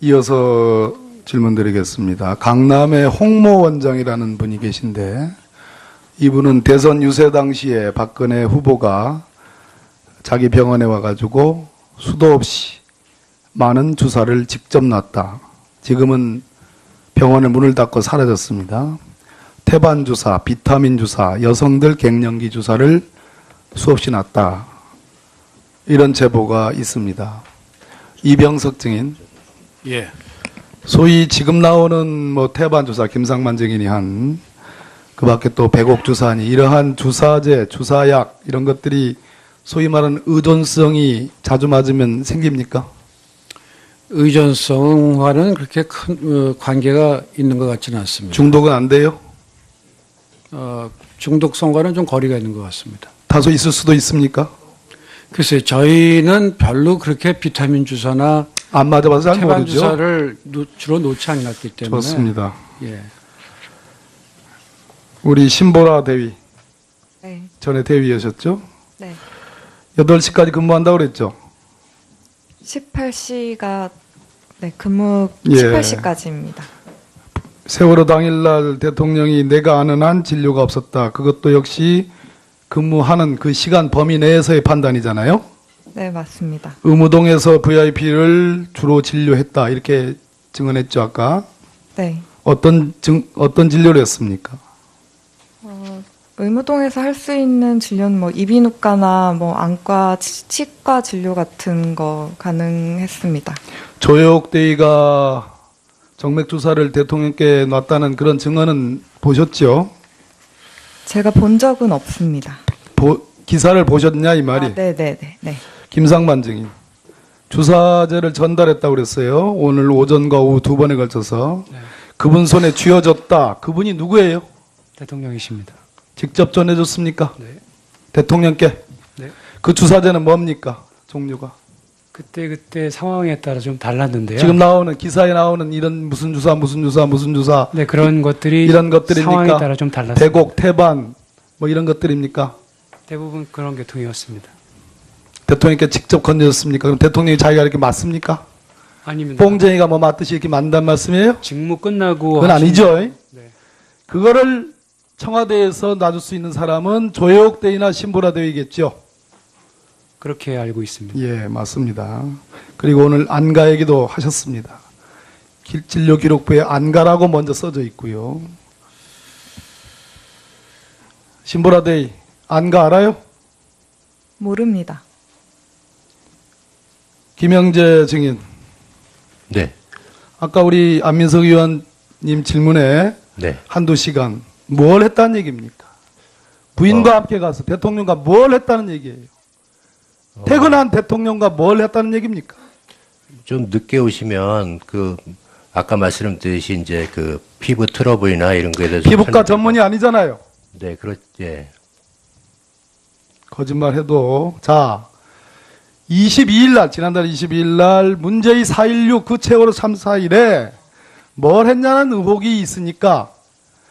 이어서 질문드리겠습니다. 강남의 홍모 원장이라는 분이 계신데 이분은 대선 유세 당시에 박근혜 후보가 자기 병원에 와가지고 수도 없이 많은 주사를 직접 놨다. 지금은 병원의 문을 닫고 사라졌습니다. 태반 주사, 비타민 주사, 여성들 갱년기 주사를 수없이 놨다. 이런 제보가 있습니다. 이병석 증인. 예. 소위 지금 나오는 뭐 태반 주사, 김상만 증인이 한 그 밖에 또 백옥 주사니 이러한 주사제, 주사약 이런 것들이 소위 말하는 의존성이 자주 맞으면 생깁니까? 의존성과는 그렇게 큰 관계가 있는 것 같지는 않습니다. 중독은 안 돼요? 중독성과는 좀 거리가 있는 것 같습니다. 다소 있을 수도 있습니까? 글쎄요, 저희는 별로 그렇게 비타민 주사나 안 맞아봐서 잘 태반 모르죠. 주사를 주로 놓지 않았기 때문에. 좋습니다. 예. 우리 신보라 대위, 네. 전에 대위하셨죠? 네. 8시까지 근무한다고 그랬죠? 18시가 네, 근무 예. 18시까지입니다. 세월호 당일날 대통령이 내가 아는 한 진료가 없었다. 그것도 역시 근무하는 그 시간 범위 내에서의 판단이잖아요. 네, 맞습니다. 의무동에서 VIP를 주로 진료했다. 이렇게 증언했죠, 아까. 네. 어떤 진료를 했습니까? 의무동에서 할 수 있는 진료는 뭐 이비인후과나 뭐 안과, 치과 진료 같은 거 가능했습니다. 조혁 대위가 정맥 주사를 대통령께 놨다는 그런 증언은 보셨죠? 제가 본 적은 없습니다. 기사를 보셨냐 이 말이? 아, 네, 네, 네, 네. 김상만 증인. 주사제를 전달했다고 그랬어요. 오늘 오전과 오후 2번에 걸쳐서. 네. 그분 손에 쥐어졌다. 그분이 누구예요? 대통령이십니다. 직접 전해줬습니까? 네. 대통령께. 네. 그 주사제는 뭡니까? 종류가. 그때 상황에 따라 좀 달랐는데요. 지금 나오는 기사에 나오는 이런 무슨 주사 네, 그런 것들이 이런 것들입니까? 상황에 따라 좀 달랐습니다. 대곡, 태반 뭐 이런 것들입니까? 대부분 그런 게 통이었습니다. 대통령께 직접 건네줬습니까? 그럼 대통령이 자기가 이렇게 맞습니까? 아닙니다. 뽕쟁이가 뭐 맞듯이 이렇게 만단 말씀이에요? 직무 끝나고 그건 아니죠. 네. 그거를 청와대에서 놔줄 수 있는 사람은 조혜옥 대위나 신보라 대위겠죠. 그렇게 알고 있습니다. 예, 맞습니다. 그리고 오늘 안가 얘기도 하셨습니다. 진료 기록부에 안가라고 먼저 써져 있고요. 신보라 대위, 안가 알아요? 모릅니다. 김영재 증인. 네. 아까 우리 안민석 의원님 질문에 네. 한두 시간 뭘 했다는 얘기입니까? 부인과 함께 가서 대통령과 뭘 했다는 얘기예요. 퇴근한 대통령과 뭘 했다는 얘기입니까? 좀 늦게 오시면 아까 말씀드린 이제 피부 트러블이나 이런 거에 대해서 피부과 전문이 아니잖아요. 네, 예. 거짓말해도 자 22일 날 지난달 22일 날 문재인 4.16 그 세월호 참사 일에 뭘 했냐는 의혹이 있으니까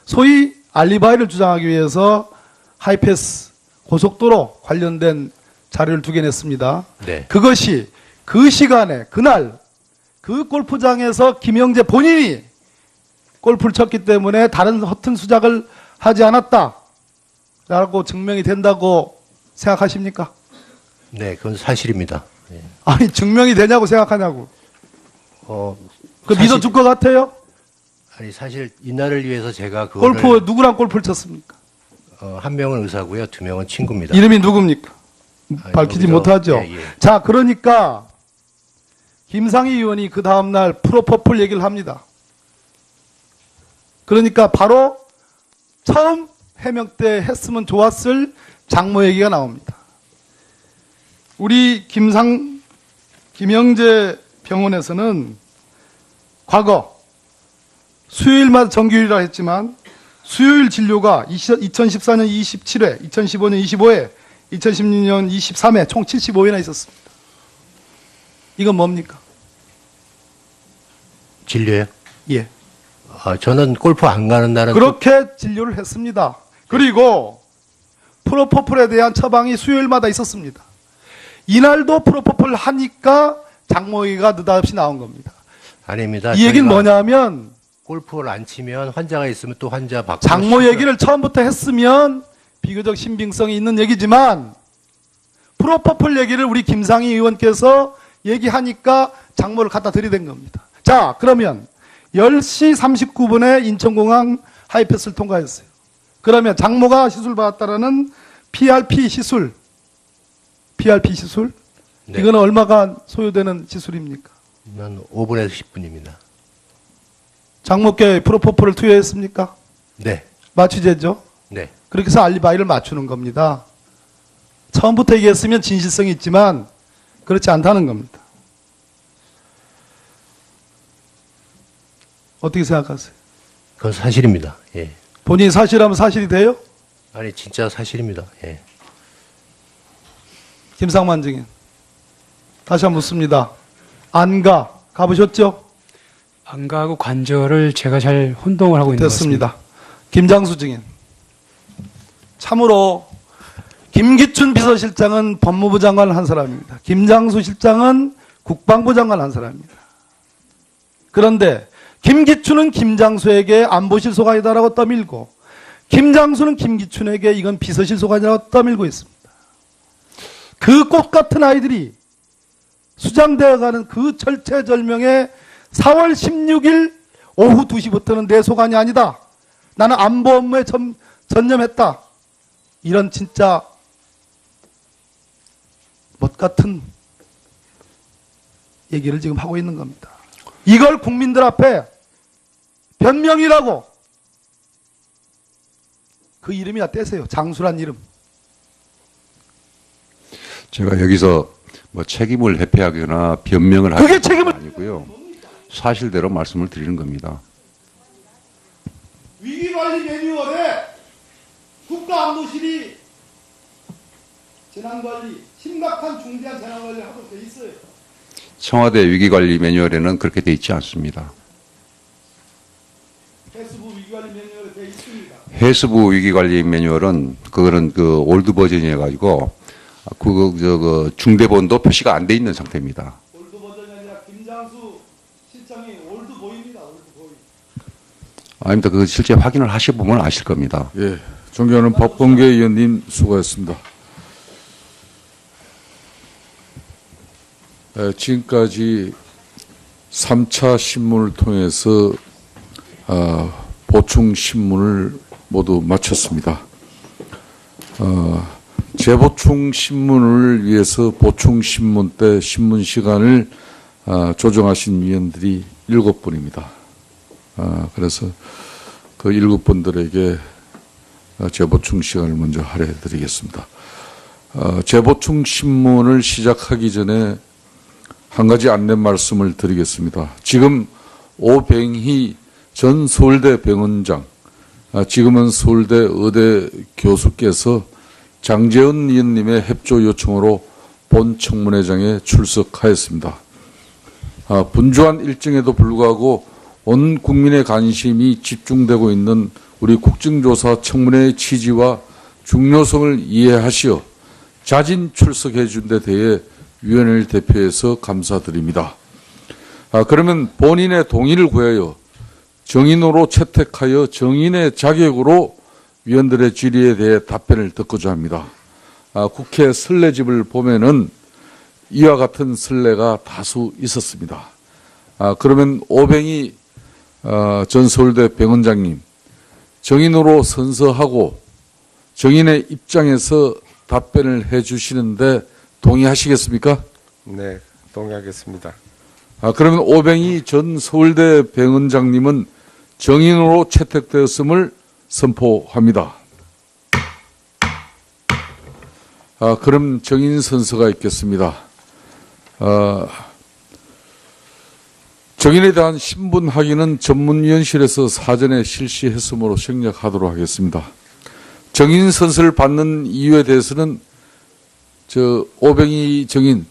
소위 알리바이를 주장하기 위해서 하이패스 고속도로 관련된 자료를 2개 냈습니다. 네. 그것이 그 시간에 그날 그 골프장에서 김영재 본인이 골프를 쳤기 때문에 다른 허튼 수작을 하지 않았다라고 증명이 된다고 생각하십니까? 네, 그건 사실입니다. 예. 아니 증명이 되냐고 생각하냐고. 그 믿어줄 것 같아요? 아니 사실 이날을 위해서 제가 골프 누구랑 골프를 쳤습니까? 한 명은 의사고요, 2명은 친구입니다. 이름이 누굽니까? 아니, 밝히지 여기서- 못하죠. 예, 예. 자, 그러니까 김상희 의원이 그 다음날 프로포폴 얘기를 합니다. 그러니까 바로 처음 해명 때 했으면 좋았을 장모 얘기가 나옵니다. 우리 김영재 병원에서는 과거 수요일마다 정규일이라 했지만 수요일 진료가 2014년 27회, 2015년 25회, 2016년 23회 총 75회나 있었습니다. 이건 뭡니까? 진료요? 예. 저는 골프 안 가는 날은 그렇게 진료를 했습니다. 그리고 프로포폴에 대한 처방이 수요일마다 있었습니다. 이날도 프로포폴 하니까 장모의가 느닷없이 나온 겁니다. 아닙니다. 이 얘기는 저희가 뭐냐면 골프를 안 치면 환자가 있으면 또 환자 바꾸고 장모 얘기를 처음부터 했으면 비교적 신빙성이 있는 얘기지만 프로포폴 얘기를 우리 김상희 의원께서 얘기하니까 장모를 갖다 들이댄 겁니다. 자, 그러면 10시 39분에 인천공항 하이패스를 통과했어요. 그러면 장모가 시술 받았다라는 PRP 시술, 네. 이거는 얼마가 소요되는 시술입니까? 한 5분에서 10분입니다. 장모께 프로포폴을 투여했습니까? 네. 마취제죠. 네. 그렇게 해서 알리바이를 맞추는 겁니다. 처음부터 얘기했으면 진실성이 있지만 그렇지 않다는 겁니다. 어떻게 생각하세요? 그건 사실입니다. 예. 본인이 사실하면 사실이 돼요? 아니 진짜 사실입니다. 예. 김상만 증인. 다시 한번 묻습니다. 가보셨죠? 안 가고 관절을 제가 잘 혼동을 하고 있는 것 같습니다. 됐습니다. 김장수 증인. 참으로 김기춘 비서실장은 법무부 장관을 한 사람입니다. 김장수 실장은 국방부 장관을 한 사람입니다. 그런데 김기춘은 김장수에게 안보실 소관이다라고 떠밀고 김장수는 김기춘에게 이건 비서실 소관이라고 떠밀고 있습니다. 그 꽃 같은 아이들이 수장되어가는 그 절체절명의 4월 16일 오후 2시부터는 내 소관이 아니다. 나는 안보 업무에 전념했다. 이런 진짜 멋 같은 얘기를 지금 하고 있는 겁니다. 이걸 국민들 앞에 변명이라고 그 이름이나 떼세요. 장수란 이름. 제가 여기서 뭐 책임을 회피하거나 변명을 그게 하는 책임을- 건 아니고요. 사실대로 말씀을 드리는 겁니다. 위기관리 매뉴얼에 국가안보실이 재난관리, 심각한 중대한 재난관리를 하도록 돼 있어요. 청와대 위기관리 매뉴얼에는 그렇게 돼 있지 않습니다. 해수부 위기관리 매뉴얼에 돼 있습니다. 해수부 위기관리 매뉴얼은 그거는 그 올드 버전이어 가지고 그 중대본도 표시가 안 돼 있는 상태입니다. 올드 버전이 아니라 김장수 실장이 올드 보입니다. 올드 보이. 아닙니다. 그 실제 확인을 하셔보면 아실 겁니다. 예, 존경하는 박범계 의원님 수고하셨습니다. 지금까지 3차 신문을 통해서 보충 신문을 모두 마쳤습니다. 재보충 신문을 위해서 보충 신문 때 신문 시간을 조정하신 위원들이 7분입니다. 그래서 그 7분들에게 재보충 시간을 먼저 할애해 드리겠습니다. 재보충 신문을 시작하기 전에 한 가지 안내 말씀을 드리겠습니다. 지금 오병희 전 서울대 병원장, 지금은 서울대 의대 교수께서 장재원 의원님의 협조 요청으로 본 청문회장에 출석하였습니다. 분주한 일정에도 불구하고 온 국민의 관심이 집중되고 있는 우리 국정조사 청문회의 취지와 중요성을 이해하시어 자진 출석해 준 데 대해 위원회를 대표해서 감사드립니다. 그러면 본인의 동의를 구하여 정인으로 채택하여 정인의 자격으로 위원들의 질의에 대해 답변을 듣고자 합니다. 국회 선례집을 보면은 이와 같은 선례가 다수 있었습니다. 그러면 오병희 전 서울대 병원장님, 정인으로 선서하고 정인의 입장에서 답변을 해 주시는데 동의하시겠습니까? 네, 동의하겠습니다. 그러면 오병희 전 서울대 병원장님은 정인으로 채택되었음을 선포합니다. 그럼 정인 선서가 있겠습니다. 정인에 대한 신분 확인은 전문위원실에서 사전에 실시했으므로 생략하도록 하겠습니다. 정인 선서를 받는 이유에 대해서는 오병희 정인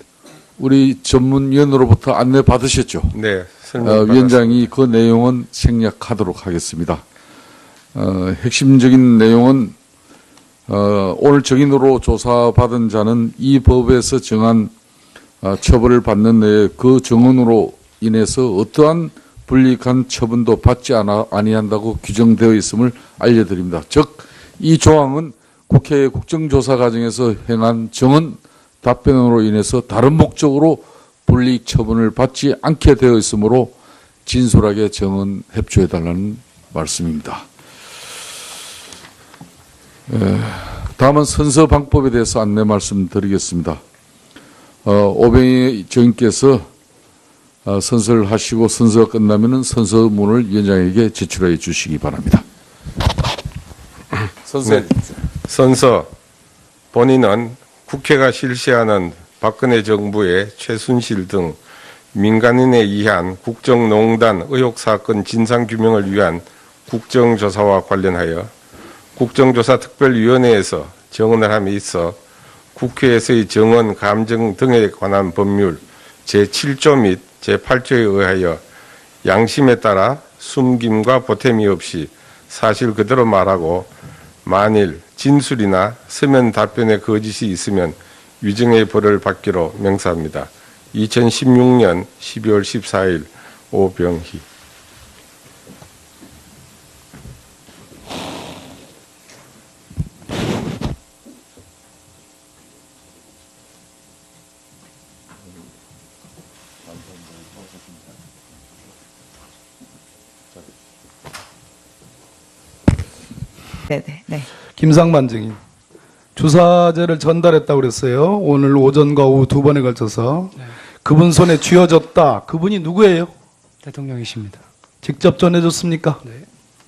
우리 전문위원으로부터 안내 받으셨죠? 네, 설명 위원장이 그 내용은 생략하도록 하겠습니다. 핵심적인 내용은 오늘 정인으로 조사받은 자는 이 법에서 정한 처벌을 받는 내에 그 정원으로 인해서 어떠한 불이익한 처분도 받지 아니한다고 규정되어 있음을 알려드립니다. 즉, 이 조항은 국회의 국정조사 과정에서 행한 정언 답변으로 인해서 다른 목적으로 불이익 처분을 받지 않게 되어 있으므로 진솔하게 정언 협조해달라는 말씀입니다. 다음은 선서 방법에 대해서 안내 말씀드리겠습니다. 오병희 정인께서 선서를 하시고 선서가 끝나면은 선서문을 위원장에게 제출해 주시기 바랍니다. 선서. 선서. 본인은 국회가 실시하는 박근혜 정부의 최순실 등 민간인에 의한 국정농단 의혹 사건 진상규명을 위한 국정조사와 관련하여 국정조사특별위원회에서 정언을 함에 있어 국회에서의 정언 감정 등에 관한 법률 제7조 및 제8조에 의하여 양심에 따라 숨김과 보탬이 없이 사실 그대로 말하고 만일 진술이나 서면 답변에 거짓이 있으면 위증의 벌을 받기로 명사합니다. 2016년 12월 14일 오병희. 네네. 네. 김상만 증인. 주사제를 전달했다고 그랬어요. 오늘 오전과 오후 두 번에 걸쳐서. 네. 그분 손에 쥐어졌다. 그분이 누구예요? 대통령이십니다. 직접 전해줬습니까? 네.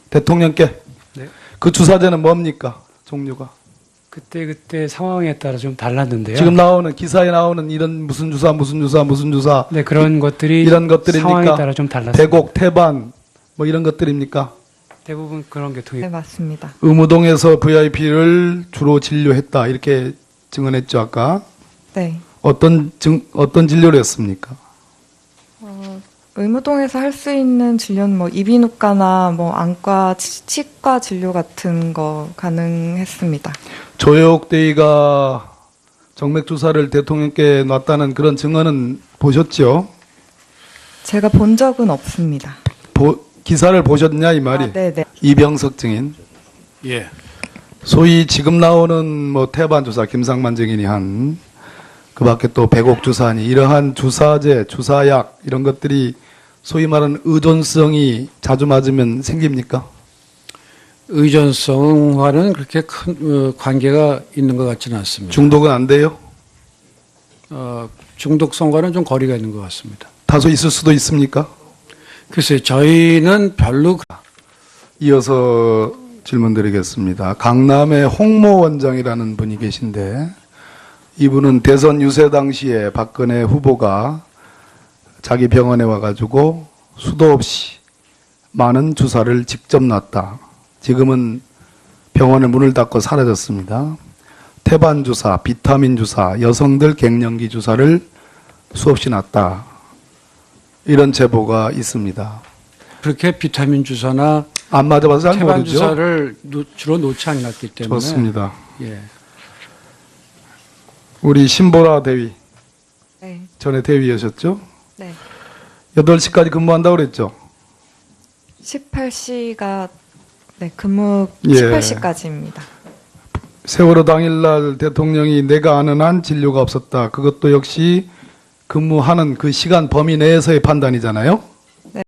대통령께? 네. 그 주사제는 뭡니까? 종류가? 그때 상황에 따라 좀 달랐는데요. 지금 나오는 기사에 나오는 이런 무슨 주사 네, 그런 것들이 이런 것들입니까? 상황에 따라 좀 달랐습니다. 배곡, 태반 뭐 이런 것들입니까? 대부분 그런 게 네, 통일. 맞습니다. 의무동에서 VIP를 주로 진료했다 이렇게 증언했죠 아까. 네. 어떤 진료를 했습니까? 의무동에서 할 수 있는 진료는 뭐 이비인후과나 뭐 안과, 치과 진료 같은 거 가능했습니다. 조혁대위가 정맥 주사를 대통령께 놨다는 그런 증언은 보셨죠? 제가 본 적은 없습니다. 기사를 보셨냐 이 말이? 네네. 이병석 증인. 예. 소위 지금 나오는 뭐 태반 주사 김상만 증인이 한 그밖에 또 배곡 주사니 이러한 주사제, 주사약 이런 것들이 소위 말하는 의존성이 자주 맞으면 생깁니까? 의존성과는 그렇게 큰 관계가 있는 것 같지는 않습니다. 중독은 안 돼요? 중독성과는 좀 거리가 있는 것 같습니다. 다소 있을 수도 있습니까? 글쎄요, 저희는 별로 이어서 질문드리겠습니다. 강남의 홍모 원장이라는 분이 계신데 이분은 대선 유세 당시에 박근혜 후보가 자기 병원에 와가지고 수도 없이 많은 주사를 직접 놨다. 지금은 병원의 문을 닫고 사라졌습니다. 태반 주사, 비타민 주사, 여성들 갱년기 주사를 수없이 놨다. 이런 제보가 있습니다. 그렇게 비타민 주사나 안 맞아봐서 잘 태반 모르죠. 주사를 주로 놓지 않았기 때문에. 좋습니다. 예. 우리 신보라 대위, 네. 전에 대위하셨죠? 네. 8시까지 근무한다고 그랬죠? 18시가 네, 근무 예. 18시까지입니다. 세월호 당일날 대통령이 내가 아는 한 진료가 없었다. 그것도 역시 근무하는 그 시간 범위 내에서의 판단이잖아요.